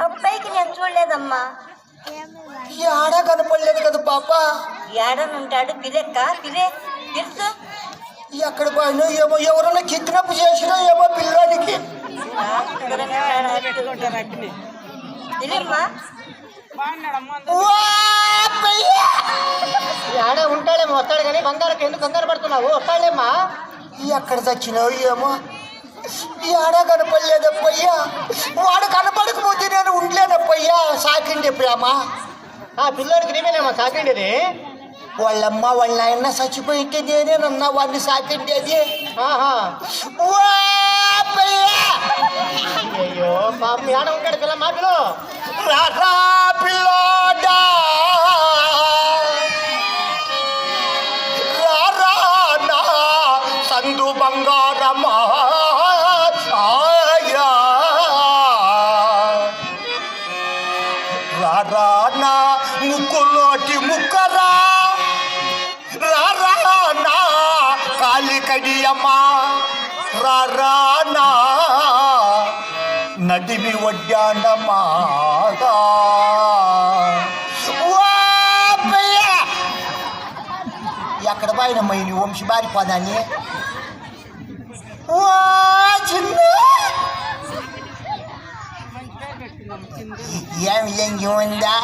అబ్బాయికి నేను చూడలేదమ్మా. ఏడా కనపడలేదు కదా పాప. ఏడనుంటాడు పిలుసు. ఎక్కడ పోయినా ఏమో, ఎవరన్నా కిడ్నాప్ చేసినా ఏమో పిల్లాడికి. ఆడే ఉంటాడేమో, వస్తాడు కానీ బంగారకు ఎందుకు కంగారు పడుతున్నావు? వస్తాడేమ్మా. ఎక్కడ చచ్చినావు ఏమో, ఏడా కనపడలేదప్పయ్యా. వాడు కనపడకపోతే నేను ఉండలేనప్పయ్యా. సాకిండి ప్రేమ. ఆ పిల్లోడికి నీవేనేమో సాకిండేది. వాళ్ళమ్మ వాళ్ళ నాయన చచ్చిపోయితే నేనేనన్నా వాడిని సాకిండేది. అయ్యో పాపం ఆడ ఉంటాడు పిల్ల. మా పిల్ల రారా పిల్లోడా, రారా నా సందు బంగారమా, రారా నా ముక్కులోటి ముక్కరా, రారా నా కాలి కడియమ్మా, రారా నా నదిమి వడ్డానమాగా. ఎక్కడ పోయినమ్మా ఈ వంశీ బారి పదాన్ని? చిన్న ఏమి లెంగి ఉందా?